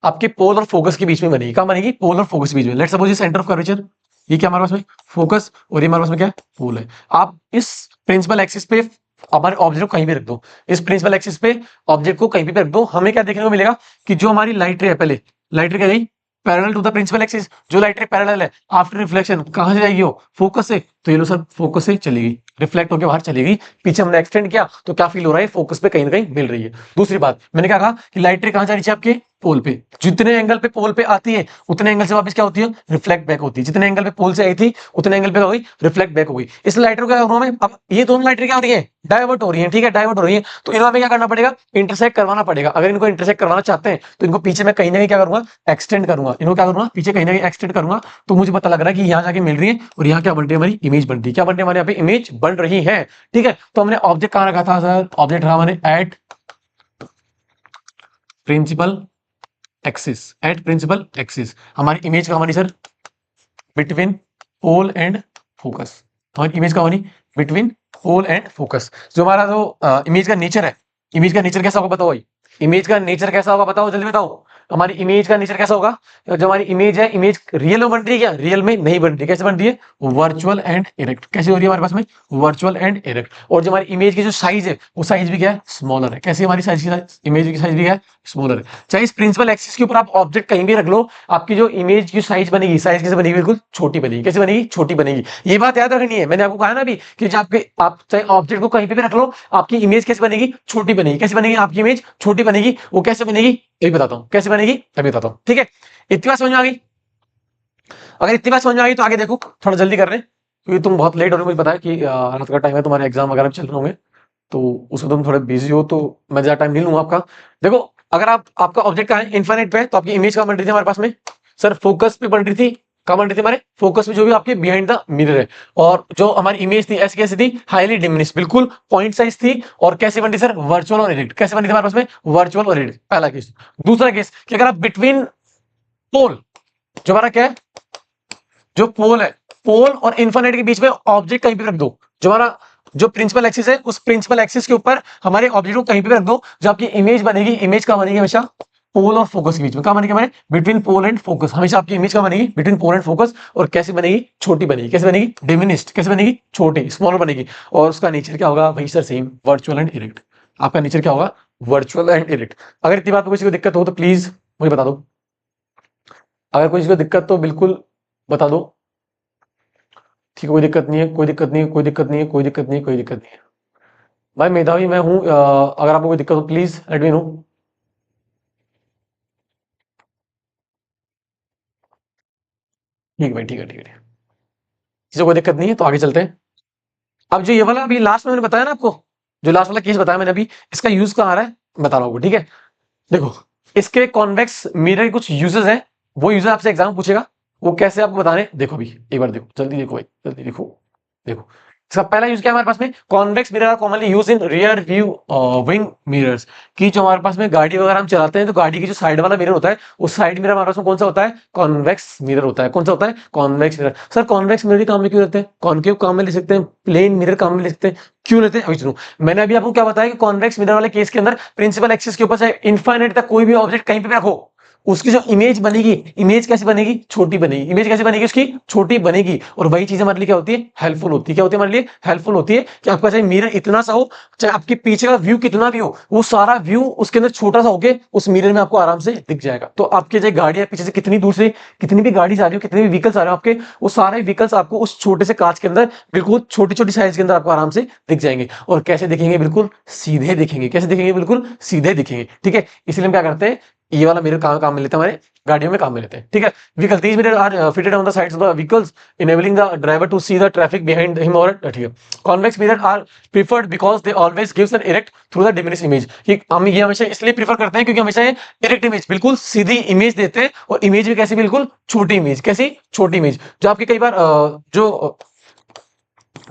आपके पोल और फोकस के बीच में बनेगी। कहां बनेगी? पोल और फोकस के बीच में। लेट्स सपोज ये सेंटर ऑफ कर्वेचर, ये क्या हमारे पास में? फोकस, और ये हमारे पास में क्या है? पोल है। आप इस प्रिंसिपल एक्सिस पे हमारे ऑब्जेक्ट को कहीं भी रख दो, इस प्रिंसिपल एक्सिस पे ऑब्जेक्ट को कहीं भी रख दो, हमें क्या देखने को मिलेगा कि जो हमारी लाइट रे है, पहले लाइट रे क्या गई? Parallel to the principal axis. जो लाइट रे पैरेलल है, आफ्टर रिफ्लेक्शन कहां से जाएगी? वो फोकस से। तो ये लो सर, फोकस से चली गई, रिफ्लेक्ट होकर बाहर चली गई। पीछे हमने एक्सटेंड किया तो क्या फील हो रहा है? फोकस पे कहीं ना कहीं मिल रही है। दूसरी बात मैंने क्या कहा कि लाइट रे कहां जा रही है? आपके पोल पे। जितने एंगल पे पोल पे आती है उतने एंगल से वापस क्या होती है? रिफ्लेक्ट बैक होती है। जितने एंगल पे पोल से आई थी उतने एंगल पे हो गई? रिफ्लेक्ट बैक हो गई। इस लाइटर क्या हो रहा है? अब ये दोनों लाइटर क्या हो रही है? डाइवर्ट हो रही है। ठीक है, डाइवर्ट हो रही है। तो इन्होंने हमें क्या करना पड़ेगा? इंटरसेक्ट करवाना पड़ेगा। अगर इनको इंटरसेक्ट करवाना चाहते हैं तो इनको पीछे मैं कहीं ना कहीं क्या करूंगा? एक्सटेंड करूंगा। इनको क्या करूंगा? पीछे कहीं ना कहीं एक्सटेंड करूंगा। तो मुझे पता लग रहा है कि यहाँ जाके मिल रही है और यहाँ क्या बन रही है? हमारी इमेज बन रही है। क्या बन रही है? हमारे यहाँ पे इमेज बन रही है। ठीक है, तो हमने ऑब्जेक्ट कहां रखा था सर? ऑब्जेक्ट रखा मैंने at principal axis. At principal axis हमारी इमेज का हमारी sir between pole and focus. हमारी इमेज का बनी बिटवीन पोल एंड फोकस। जो हमारा जो इमेज का नेचर है, इमेज का नेचर कैसा होगा बताओ भाई? इमेज का नेचर कैसा होगा बताओ, जल्दी बताओ। हमारी इमेज का नेचर कैसा होगा? जो हमारी इमेज है, इमेज रियल में बन रही है क्या? रियल में नहीं बन रही। कैसे बन रही है? Virtual and erect. कैसे हो रही है हमारे पास में? Virtual and erect. और जो हमारी इमेज की जो साइज है वो साइज भी क्या है? स्मॉलर है। कैसी हमारी साइज की इमेज की साइज भी है? स्मॉलर है। चाहे इस प्रिंसिपल एक्सिस के ऊपर आप ऑब्जेक्ट कहीं भी रख लो, आपकी जो इमेज की साइज बनेगी, साइज कैसे बनेगी? बिल्कुल छोटी बनेगी। कैसे बनेगी? छोटी बनेगी। ये बात याद रखनी है, मैंने आपको कहा ना अभी कि जब आपके आप चाहे ऑब्जेक्ट को कहीं पे भी रख लो, आपकी इमेज कैसे बनेगी? छोटी बनेगी। कैसे बनेगी? आपकी इमेज छोटी बनेगी। वो कैसे बनेगी? अभी बताता हूं कैसे बनेगी, अभी बताता हूं। ठीक है, इतनी बात समझ में आ गई? अगर इतनी बात समझ में आ गई तो आगे देखो, थोड़ा जल्दी कर रहे हैं क्योंकि तुम बहुत लेट हो रहे हो। मुझे पता है कि रात का टाइम है, तुम्हारे एग्जाम वगैरह भी चल रहे होंगे, तो उसमें तुम थोड़े बिजी हो, तो मैं ज्यादा टाइम नहीं लूंगा आपका। देखो, अगर आप आपका ऑब्जेक्ट का है इन्फाइनाइट पे है, तो आपकी इमेज कहां बन रही थी हमारे पास में? सर फोकस पे बन रही थी। कहां बन रही थी? हमारे फोकस में, जो भी आपके बिहाइंड द मिरर है। और जो हमारी इमेज थी ऐसी कैसी थी? हाईली डिमिनिश, बिल्कुल पॉइंट साइज थी। और कैसे बन रही सर? वर्चुअल और इरेक्ट। कैसे बन रही थी हमारे पास में? वर्चुअल और इरेक्ट। पहला केस। दूसरा केस कि अगर आप बिटवीन पोल, जो हमारा क्या है, जो पोल है, पोल और इन्फाइनाइट के बीच में ऑब्जेक्ट कहीं पे रख दो। जो हमारा जो प्रिंसिपल एक्सिस है, उस प्रिंसिपल एक्सिस के ऊपर हमारे ऑब्जेक्ट को कहीं पे भी रख दो, जो आपकी इमेज बनेगी, इमेज का बनेगी हमेशा पोल और फोकस के बीच में। क्या बनेगी हमारे? Between pole and focus. हमेशा आपकी इमेज का बनेगी बिटवीन पोल एंड फोकस। और कैसे बनेगी? छोटी बनेगी। कैसे बनेगी? डिमिनिश्ड। कैसे बनेगी? छोटी, स्मॉलर बनेगी। और उसका नेचर क्या होगा? वही sir same, virtual and erect. आपका नेचर क्या होगा? Virtual and erect. अगर इतनी बात में किसी को दिक्कत हो तो प्लीज मुझे बता दो। अगर किसी को दिक्कत तो बिल्कुल बता दो। ठीक है, कोई दिक्कत नहीं है, कोई दिक्कत नहीं है, कोई दिक्कत नहीं है, कोई दिक्कत नहीं है, कोई दिक्कत नहीं है। भाई मेधावी मैं हूं, अगर आपको कोई दिक्कत हो प्लीज लेट मी नो। ठीक है भाई, ठीक है, ठीक है, ठीक है। किसी को कोई दिक्कत नहीं है तो आगे चलते हैं। अब जो ये वाला अभी लास्ट में मैंने बताया ना आपको, जो लास्ट वाला केस बताया मैंने अभी, इसका यूज कहाँ आ रहा है बता रहा हूँ, ठीक है। देखो, इसके कॉन्वेक्स मिरर के कुछ यूजेस हैं, वो यूजर आपसे एग्जाम पूछेगा, वो कैसे आपको बताने, देखो अभी एक बार देखो, जल्दी देखो भाई, जल्दी देखो। देखो, इसका पहला यूज क्या है हमारे पास में, convex mirror are commonly use in rear view wing mirrors, की जो हमारे पास में गाड़ी वगैरह हम चलाते हैं तो गाड़ी की जो साइड वाला मिरर होता है, उस साइड मिरर हमारे पास में कौन सा होता है, कॉन्वेक्स मिरर होता है। कौन सा होता है, convex mirror. Sir convex mirror के काम में क्यों रहते हैं, कॉन्केव काम में ले सकते हैं, प्लेन मिरर काम में ले सकते हैं, क्यों लेते हैं अभी सुनो। मैंने अभी आपको क्या बताया कि कॉन्वेक्स मिरर वाले केस के अंदर प्रिंसिपल एक्सिस के ऊपर चाहे इनफाइनाइट तक कोई भी ऑब्जेक्ट कहीं पे भी रखो, उसकी जो इमेज बनेगी, इमेज कैसी बनेगी, छोटी बनेगी। इमेज कैसी बनेगी, उसकी छोटी बनेगी। और वही चीज हमारे लिए क्या होती है, हेल्पफुल होती है। क्या होती है हमारे लिए, हेल्पफुल होती है कि आपका चाहे मिरर इतना सा हो, चाहे आपके पीछे का व्यू कितना भी हो, वो सारा व्यू उसके अंदर छोटा सा होके उस मिरर में आपको आराम से दिख जाएगा। तो आपके चाहे गाड़ियां पीछे से कितनी दूर से, कितनी भी गाड़ी आ रही हो, कितने भी व्हीकल्स आ रहे हो आपके, वो सारे व्हीकल्स आपको उस छोटे से कांच के अंदर बिल्कुल छोटी छोटी साइज के अंदर आपको आराम से दिख जाएंगे। और कैसे दिखेंगे, बिल्कुल सीधे दिखेंगे। कैसे दिखेंगे, बिल्कुल सीधे दिखेंगे। ठीक है, इसलिए हम क्या करते हैं, ये वाला मिरर काम काम में लेते हैं, हमारे गाड़ियों में काम में लेते हैं। ठीक है, vehicle these mirror are fitted on the sides of the vehicles enabling the driver to see the traffic behind him और ठीक है। Convex mirror are preferred because they always gives an erect through the diminish image. हम ये हमेशा इसलिए प्रीफर करते हैं क्योंकि हमेशा ये इरेक्ट इमेज, बिल्कुल सीधी इमेज देते हैं। और इमेज भी कैसी, बिल्कुल छोटी इमेज। कैसी, छोटी इमेज। जो आपके कई बार जो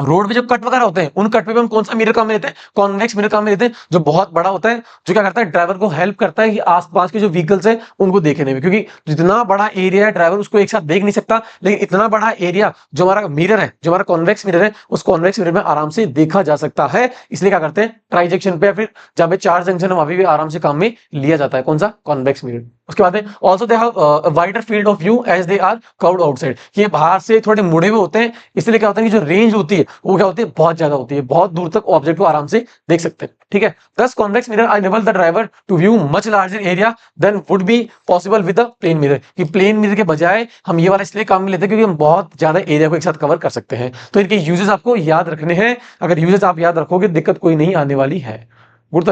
रोड पे जो कट वगैरह होते हैं, उन कट पे भी हम कौन सा मिरर काम में लेते हैं, कॉन्वेक्स मिरर काम में लेते हैं, जो बहुत बड़ा होता है, जो क्या करता है, ड्राइवर को हेल्प करता है कि आसपास के जो व्हीकल्स है उनको देखने में। क्योंकि जितना बड़ा एरिया है ड्राइवर उसको एक साथ देख नहीं सकता, लेकिन इतना बड़ा एरिया जो हमारा मिरर है, जो हमारा कॉन्वेक्स मिरर है, उस कॉन्वेक्स मिरर में आराम से देखा जा सकता है। इसलिए क्या करते हैं, ट्राई पे या फिर जहां पे चार जंक्शन है वहां भी आराम से काम में लिया जाता है। कौन सा, कॉन्वेक्स मिरर। उसके बाद also they have wider field of view as they are curved outside. ये बाहर से थोड़े मुड़े हुए होते हैं, इसलिए क्या होता है कि जो रेंज होती है वो क्या होती है, बहुत ज्यादा होती है, बहुत दूर तक ऑब्जेक्ट को आराम से देख सकते हैं। ठीक है, this convex mirror enable the driver to view much larger area than would be possible with the plane mirror. कि प्लेन मिरर के बजाय हम ये वाला इसलिए काम में लेते हैं क्योंकि हम बहुत ज्यादा एरिया को एक साथ कवर कर सकते हैं। तो इनके यूजेस आपको याद रखने हैं। अगर यूजेस आप याद रखोगे दिक्कत कोई नहीं आने वाली है।